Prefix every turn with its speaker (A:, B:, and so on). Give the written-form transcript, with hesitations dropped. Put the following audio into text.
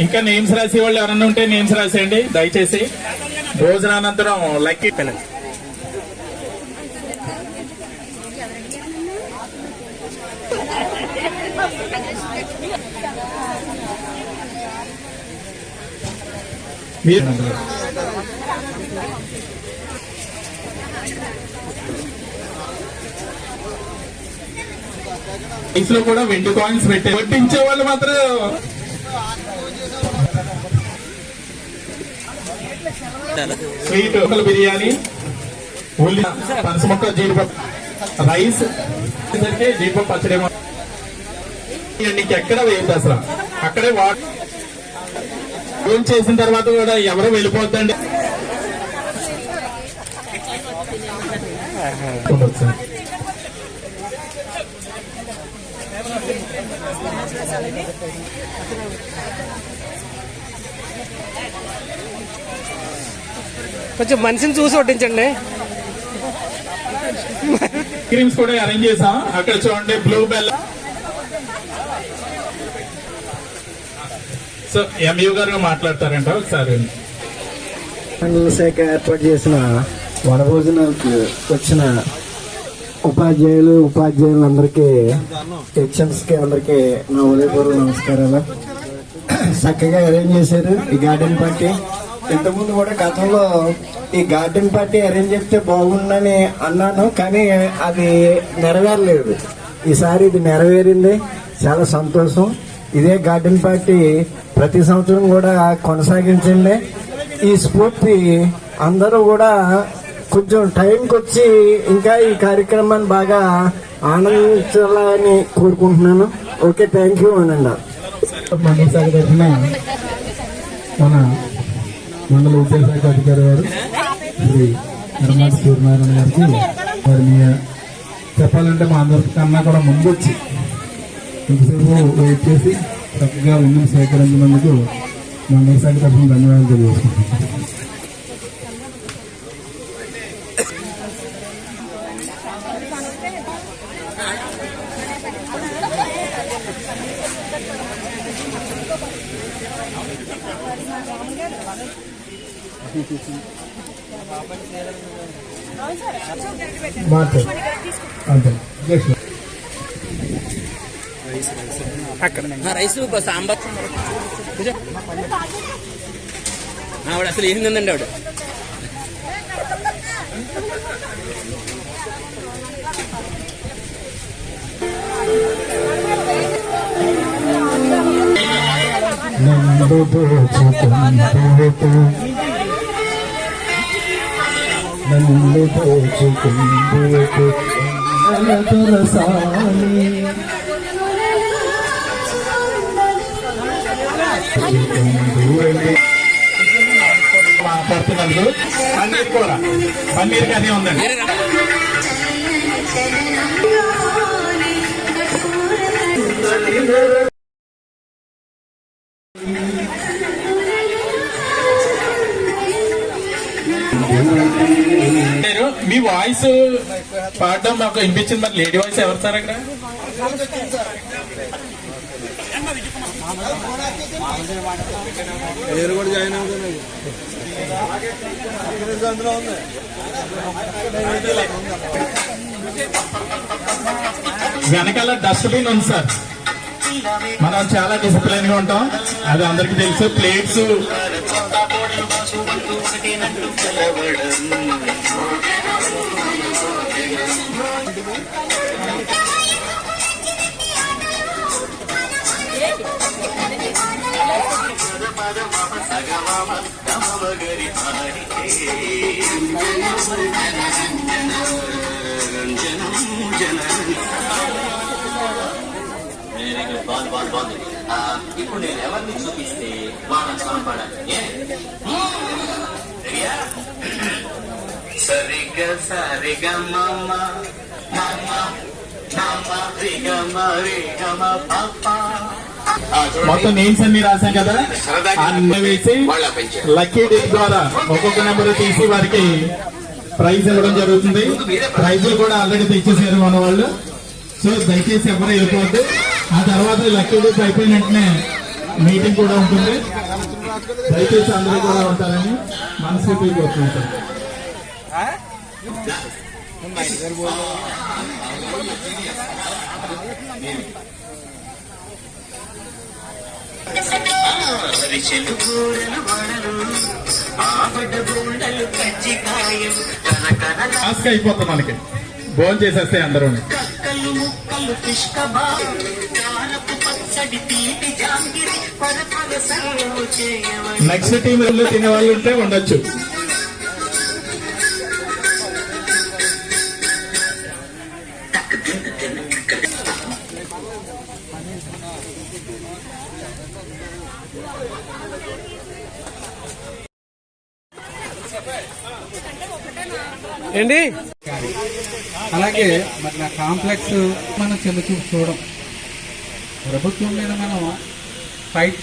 A: ఇంకా నేమ్స్ రాసే వాళ్ళు ఎవరన్నా ఉంటే నేమ్స్ రాసేయండి దయచేసి. భోజనానంతరం లక్కీ లో కూడా వెండి కాయిన్స్ పెట్టే వడ్డించే వాళ్ళు మాత్రం స్వీట్ బిర్యానీ, ఉల్లి పనసముక్క, జీడిపప్పు రైస్, జీడిపప్పు పచ్చడి నీకు ఎక్కడ వేయద్దు అసలు. అక్కడే ఫోన్ చేసిన తర్వాత కూడా ఎవరు వెళ్ళిపోద్దండి.
B: కొంచెం మనిషిని చూసి వడ్డించండి.
A: క్రీమ్స్ కూడా అరేంజ్ చేసాం. అక్కడ చూడండి బ్లూ బెల్. సో ఎంయూ గారు మాట్లాడతారంట ఒకసారి.
C: మండల శాఖ ఏర్పాటు చేసిన వనభోజనాలకు వచ్చిన ఉపాధ్యాయులందరికీ, సెక్షన్స్కి అందరికీ నా ఉదయపూర్వ నమస్కారాలు. చక్కగా అరేంజ్ చేశారు ఈ గార్డెన్ పార్టీ. ఇంతకుముందు కూడా గతంలో ఈ గార్డెన్ పార్టీ అరేంజ్ చేస్తే బాగుందని అన్నాను, కానీ అది నెరవేరలేదు. ఈసారి ఇది నెరవేరింది, చాలా సంతోషం. ఇదే గార్డెన్ పార్టీ ప్రతి సంవత్సరం కూడా కొనసాగించండి. ఈ స్ఫూర్తి అందరూ కూడా కొంచెం టైంకి వచ్చి ఇంకా ఈ కార్యక్రమాన్ని బాగా ఆనందించాలని కోరుకుంటున్నాను. ఓకే, థ్యాంక్ యూ అనండి.
D: మండల శాఖ తరఫున మన మండల విద్యాశాఖ అధికారి గారు శ్రీ నిర్మాత సూర్యనారాయణ గారికి వారిని చెప్పాలంటే మా అందరికన్నా కూడా ముందు వచ్చి ఇంతసేపు వెయిట్ చేసి చక్కగా విన్నయం సేకరించినందుకు మండల శాఖ తరఫున ధన్యవాదాలు తెలియజేసుకుంటున్నాను.
B: రైస్ సాంబార్ ఆవిడ అసలు ఏం తిందండి ఆవిడ.
A: మాట్లాడుతున్నందుకు పన్నీర్ కూర, పన్నీర్ కర్రీ ఉందండి. మీ వాయిస్ పాడడం మాకు వినిపించింది, మరి లేడీ వాయిస్ ఎవరు సార్ అక్కడ? వెనకాల డస్ట్బిన్ ఉంది సార్. మనం చాలా డిసిప్లైన్ గా ఉంటాం, అది అందరికి తెలుసు. ప్లేట్స్
E: ఇప్పుడు నేను ఎవరిని చూపిస్తే వాళ్ళని కనపడాలి. సరిగ్గా సరిగా మమ్మ మమ్మ మమ్మ రిగ మరి గమ పాప.
A: మొత్తం నేమ్స్ అన్ని రాశాం కదా, అన్ని వేసి లక్కీ డే ద్వారా ఒక్కొక్క నెంబర్ తీసి వారికి ప్రైజ్ ఇవ్వడం జరుగుతుంది. ప్రైజులు కూడా ఆల్రెడీ తెచ్చేసారు మన వాళ్ళు. సో దయచేసి ఎవరు వెళ్ళిపోవద్దు. ఆ తర్వాత లక్కీ డేస్ అయిపోయిన వెంటనే మీటింగ్ కూడా ఉంటుంది. దయచేసి అందరూ కూడా ఉంటారని మనస్ఫూర్తిగా కోరుకుంటాం.
E: అరిచెలు గోడలు వడలు ఆబడ్డ గోడలు కజ్జికాయం కనకన
A: టాస్క్ అయిపోతాం మనకి. భోజనం చేసేస్తే అందరూ
E: కక్కలు ముక్కలు పిష్కబా కారపు పచ్చడి తీపి జాంగిరి పరపర సర్వ చేయవని
A: నెక్స్ట్ టీం లో తినే వాళ్ళు ఉంటే ఉండొచ్చు.
B: ఏంటి
D: అలాగే మరి నా కాంప్లెక్స్ మనం చిన్న చూపు చూడం. ప్రభుత్వం మీద మనం ఫైట్